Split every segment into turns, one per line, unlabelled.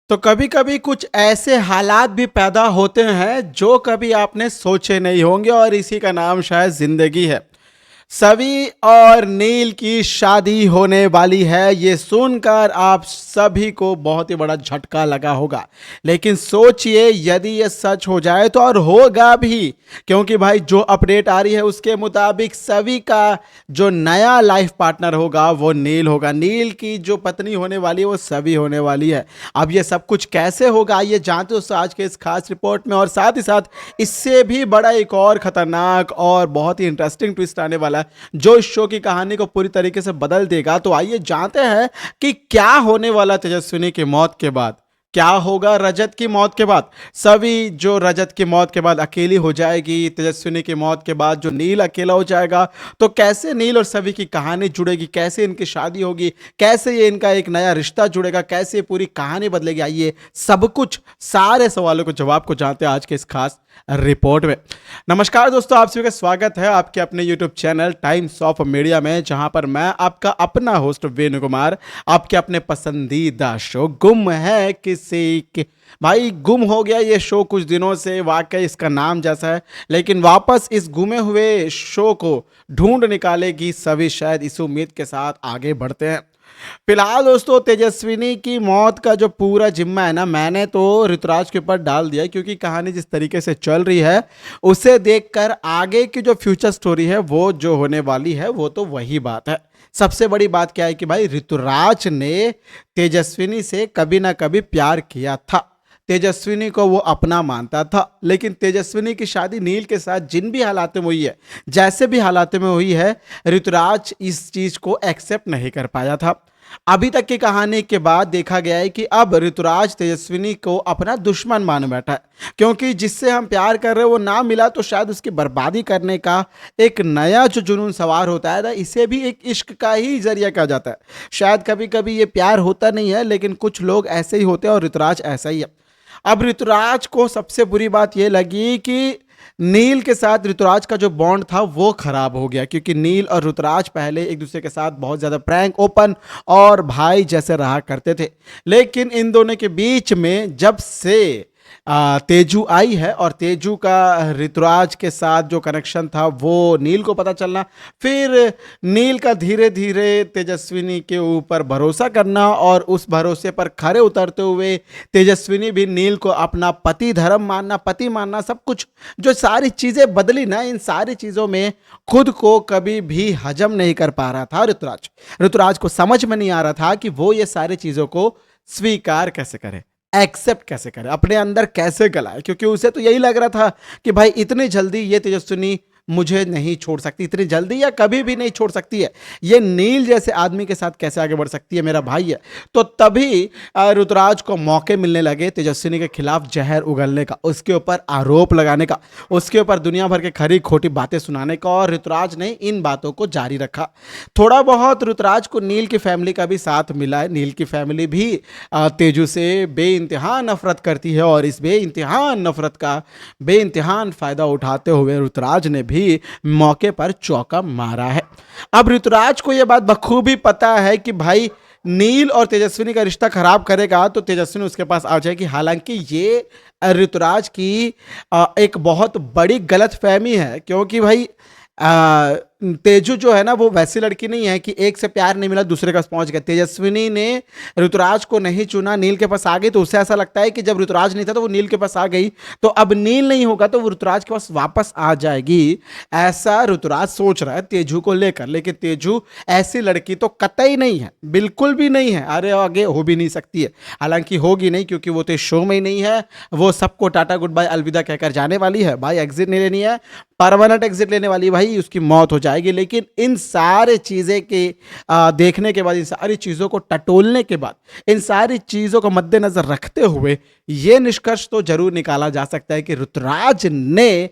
तो कभी कभी कुछ ऐसे हालात भी पैदा होते हैं जो कभी आपने सोचे नहीं होंगे और इसी का नाम शायद जिंदगी है। सवी और नील की शादी होने वाली है, ये सुनकर आप सभी को बहुत ही बड़ा झटका लगा होगा। लेकिन सोचिए, यदि ये सच हो जाए तो, और होगा भी, क्योंकि भाई जो अपडेट आ रही है उसके मुताबिक सवी का जो नया लाइफ पार्टनर होगा वो नील होगा। नील की जो पत्नी होने वाली है वो सवी होने वाली है। अब ये सब कुछ कैसे होगा, ये जानते हो आज के इस खास रिपोर्ट में। और साथ ही साथ इससे भी बड़ा एक और खतरनाक और बहुत ही इंटरेस्टिंग ट्विस्ट आने वाला है जो इस शो की कहानी को पूरी तरीके से बदल देगा। तो आइए जानते हैं कि क्या होने वाला तेजस्विनी की मौत के बाद, क्या होगा रजत की मौत के बाद। सवी जो रजत की मौत के बाद अकेली हो जाएगी, तेजस्विनी की मौत के बाद जो नील अकेला हो जाएगा, तो कैसे नील और सवी की कहानी जुड़ेगी, कैसे इनकी शादी होगी, कैसे ये इनका एक नया रिश्ता जुड़ेगा, कैसे पूरी कहानी बदलेगी। आइए सब कुछ, सारे सवालों को जवाब को जानते हैं आज के इस खास रिपोर्ट में। नमस्कार दोस्तों, आप सभी का स्वागत है आपके अपने YouTube channel times of media में, जहां पर मैं आपका अपना होस्ट वेणु कुमार आपके अपने पसंदीदा शो गुम है किसी के। भाई गुम हो गया ये शो कुछ दिनों से, वाकई इसका नाम जैसा है, लेकिन वापस इस गुमे हुए शो को ढूंढ निकालेगी सभी, शायद इस उम्मीद के साथ आगे बढ़ते हैं। फिलहाल दोस्तों, तेजस्विनी की मौत का जो पूरा जिम्मा है ना, मैंने तो ऋतुराज के ऊपर डाल दिया, क्योंकि कहानी जिस तरीके से चल रही है उसे देखकर आगे की जो फ्यूचर स्टोरी है वो जो होने वाली है वो तो वही बात है। सबसे बड़ी बात क्या है कि भाई ऋतुराज ने तेजस्विनी से कभी ना कभी प्यार किया था, तेजस्विनी को वो अपना मानता था। लेकिन तेजस्विनी की शादी नील के साथ जिन भी हालात में हुई है, जैसे भी हालात में हुई है, ऋतुराज इस चीज को एक्सेप्ट नहीं कर पाया था। अभी तक की कहानी के बाद देखा गया है कि अब ऋतुराज तेजस्विनी को अपना दुश्मन मान बैठा है, क्योंकि जिससे हम प्यार कर रहे हैं वो ना मिला तो शायद उसकी बर्बादी करने का एक नया जो जुनून सवार होता है ना, इसे भी एक इश्क का ही जरिया कहा जाता है। शायद कभी कभी ये प्यार होता नहीं है, लेकिन कुछ लोग ऐसे ही होते हैं और ऋतुराज ऐसा ही है। अब ऋतुराज को सबसे बुरी बात यह लगी कि नील के साथ ऋतुराज का जो बॉन्ड था वो खराब हो गया, क्योंकि नील और ऋतुराज पहले एक दूसरे के साथ बहुत ज्यादा प्रैंक, ओपन और भाई जैसे रहा करते थे। लेकिन इन दोनों के बीच में जब से तेजू आई है और तेजू का ऋतुराज के साथ जो कनेक्शन था वो नील को पता चलना, फिर नील का धीरे धीरे तेजस्विनी के ऊपर भरोसा करना और उस भरोसे पर खरे उतरते हुए तेजस्विनी भी नील को अपना पति धर्म मानना, पति मानना, सब कुछ जो सारी चीजें बदली ना, इन सारी चीजों में खुद को कभी भी हजम नहीं कर पा रहा था ऋतुराज। ऋतुराज को समझ में नहीं आ रहा था कि वो ये सारी चीजों को स्वीकार कैसे करे, एक्सेप्ट कैसे करे, अपने अंदर कैसे गलाए, क्योंकि उसे तो यही लग रहा था कि भाई इतनी जल्दी ये तेजस्विनी मुझे नहीं छोड़ सकती, इतनी जल्दी या कभी भी नहीं छोड़ सकती है, ये नील जैसे आदमी के साथ कैसे आगे बढ़ सकती है, मेरा भाई है। तो तभी ऋतुराज को मौके मिलने लगे तेजस्विनी के खिलाफ जहर उगलने का, उसके ऊपर आरोप लगाने का, उसके ऊपर दुनिया भर के खरी खोटी बातें सुनाने का, और ऋतुराज ने इन बातों को जारी रखा। थोड़ा बहुत ऋतुराज को नील की फैमिली का भी साथ मिला है। नील की फैमिली भी तेजू से बेइंतहा नफरत करती है, और इस बेइंतहा नफरत का बेइंतहा फायदा उठाते हुए ऋतुराज ने भी मौके पर चौका मारा है। अब ऋतुराज को यह बात बखूबी पता है कि भाई नील और तेजस्विनी का रिश्ता खराब करेगा तो तेजस्विनी उसके पास आ जाएगी। हालांकि ये ऋतुराज की एक बहुत बड़ी गलतफहमी है, क्योंकि भाई तेजू जो है ना वो वैसी लड़की नहीं है कि एक से प्यार नहीं मिला दूसरे के पास पहुंच गया। तेजस्विनी ने ऋतुराज को नहीं चुना, नील के पास आ गई, तो उसे ऐसा लगता है कि जब ऋतुराज नहीं था तो वो नील के पास आ गई, तो अब नील नहीं होगा तो वो ऋतुराज के पास वापस आ जाएगी, ऐसा ऋतुराज सोच रहा है तेजू को लेकर। लेकिन तेजू ऐसी लड़की तो कतई नहीं है, बिल्कुल भी नहीं है, अरे आगे हो भी नहीं सकती है। हालांकि होगी नहीं, क्योंकि वो तो इस शो में ही नहीं है, वो सबको टाटा गुड बाय अलविदा कहकर जाने वाली है। भाई एग्जिट नहीं लेनी है, परमानेंट एग्जिट लेने वाली, भाई उसकी मौत हो जाएगी। लेकिन इन सारे चीज़ें के देखने के बाद, इन सारी चीज़ों को टटोलने के बाद, इन सारी चीज़ों को मद्देनजर रखते हुए ये निष्कर्ष तो जरूर निकाला जा सकता है कि ऋतुराज ने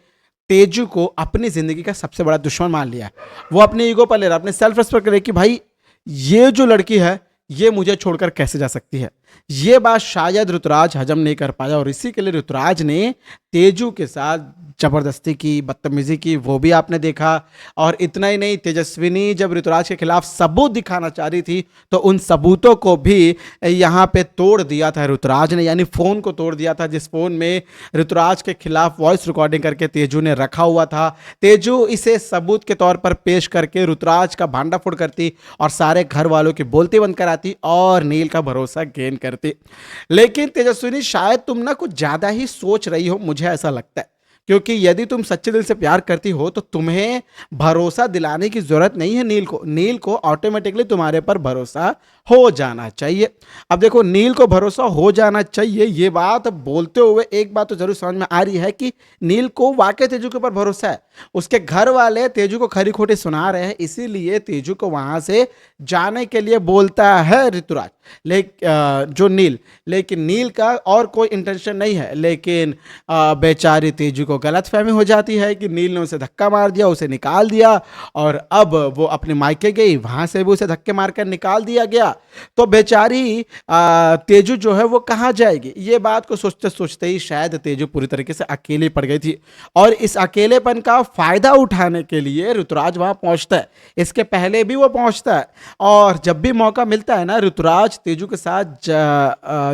तेजू को अपनी जिंदगी का सबसे बड़ा दुश्मन मान लिया है। वो अपने ईगो पर ले रहा है, अपने सेल्फ रेस्पेक्ट कर रहे कि भाई ये जो लड़की है ये मुझे छोड़कर कैसे जा सकती है। ये बात शायद ऋतुराज हजम नहीं कर पाया और इसी के लिए ऋतुराज ने तेजू के साथ जबरदस्ती की, बदतमीजी की, वो भी आपने देखा। और इतना ही नहीं, तेजस्विनी जब ऋतुराज के खिलाफ सबूत दिखाना चाह रही थी तो उन सबूतों को भी यहाँ पे तोड़ दिया था ऋतुराज ने, यानी फोन को तोड़ दिया था जिस फोन में ऋतुराज के खिलाफ वॉइस रिकॉर्डिंग करके तेजू ने रखा हुआ था। तेजू इसे सबूत के तौर पर पेश करके ऋतुराज का भांडाफोड़ करती और सारे घर वालों की बोलती बंद कराती और नील का भरोसा गेन करती। लेकिन तेजस्विनी, शायद तुम ना कुछ ज्यादा ही सोच रही हो, मुझे ऐसा लगता है। क्योंकि यदि तुम सच्चे दिल से प्यार करती हो तो तुम्हें भरोसा दिलाने की जरूरत नहीं है नील को। नील को ऑटोमेटिकली तुम्हारे पर भरोसा हो जाना चाहिए। अब देखो, नील को भरोसा हो जाना चाहिए, ये बात बोलते हुए एक बात तो जरूर समझ में आ रही है कि नील को वाकई तेजू के ऊपर भरोसा है। उसके घर वाले तेजू को खरी खोटी सुना रहे हैं, इसीलिए तेजू को वहां से जाने के लिए बोलता है ऋतुराज, जो नील। लेकिन नील का और कोई इंटेंशन नहीं है, लेकिन बेचारी तेजू को गलतफहमी हो जाती है कि नील ने उसे धक्का मार दिया, उसे निकाल दिया और अब वो अपने मायके गई, वहां से भी उसे धक्के मारकर निकाल दिया गया। तो बेचारी तेजू जो है वो कहाँ जाएगी, ये बात को सोचते सोचते ही शायद तेजू पूरी तरीके से अकेली पड़ गई थी। और इस अकेलेपन का फायदा उठाने के लिए ऋतुराज वहां पहुंचता है। इसके पहले भी वो पहुंचता है और जब भी मौका मिलता है ना, ऋतुराज तेजू के साथ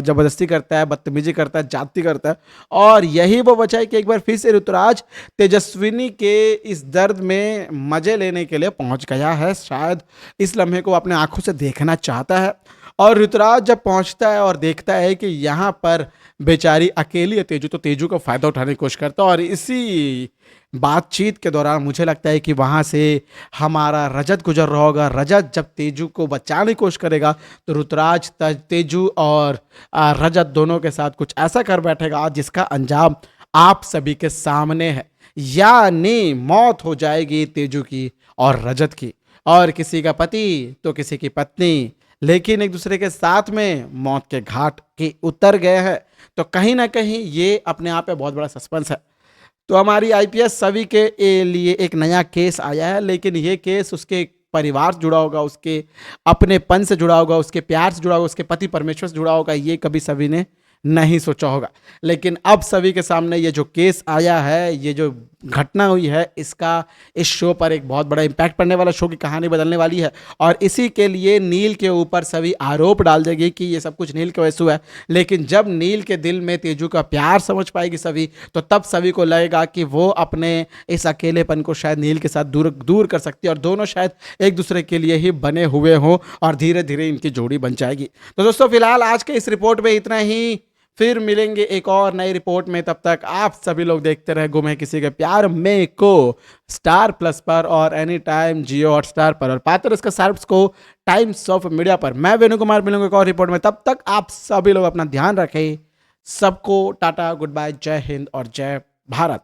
जबरदस्ती करता है, बदतमीजी करता है, जाती करता है। और यही वो वजह है कि एक बार फिर से ऋतुराज तेजस्विनी के इस दर्द में मजे लेने के लिए पहुंच गया है। शायद इस लम्हे को अपने आंखों से देखना चाहता है। और ऋतुराज जब पहुंचता है और देखता है कि यहाँ पर बेचारी अकेली है तेजू, तो तेजू का फायदा उठाने की कोशिश करता है। और इसी बातचीत के दौरान मुझे लगता है कि वहां से हमारा रजत गुजर रहा होगा। रजत जब तेजू को बचाने की कोशिश करेगा तो ऋतुराज तेजू और रजत दोनों के साथ कुछ ऐसा कर बैठेगा जिसका अंजाम आप सभी के सामने है, यानी मौत हो जाएगी तेजू की और रजत की। और किसी का पति तो किसी की पत्नी, लेकिन एक दूसरे के साथ में मौत के घाट के उतर गए हैं। तो कहीं ना कहीं ये अपने आप में बहुत बड़ा सस्पेंस है। तो हमारी आईपीएस सभी के लिए एक नया केस आया है, लेकिन ये केस उसके परिवार से जुड़ा होगा, उसके अपनेपन से जुड़ा होगा, उसके प्यार से जुड़ा होगा, उसके पति परमेश्वर से जुड़ा होगा, ये कभी सभी ने नहीं सोचा होगा। लेकिन अब सभी के सामने ये जो केस आया है, ये जो घटना हुई है, इसका इस शो पर एक बहुत बड़ा इंपैक्ट पड़ने वाला, शो की कहानी बदलने वाली है। और इसी के लिए नील के ऊपर सभी आरोप डाल देगी कि ये सब कुछ नील की वजह से हुआ है। लेकिन जब नील के दिल में तेजू का प्यार समझ पाएगी सभी, तो तब सभी को लगेगा कि वो अपने इस अकेलेपन को शायद नील के साथ दूर दूर कर सकती है और दोनों शायद एक दूसरे के लिए ही बने हुए हों और धीरे धीरे इनकी जोड़ी बन जाएगी। तो दोस्तों, फिलहाल आज के इस रिपोर्ट में इतना ही। फिर मिलेंगे एक और नई रिपोर्ट में, तब तक आप सभी लोग देखते रहे गुम है किसी के प्यार में को स्टार प्लस पर और एनी टाइम जियो हॉटस्टार पर और पात्र इसका सर्व्स को टाइम्स ऑफ मीडिया पर। मैं वेणु कुमार मिलूंगा एक और रिपोर्ट में, तब तक आप सभी लोग अपना ध्यान रखें। सबको टाटा, गुड बाय, जय हिंद और जय भारत।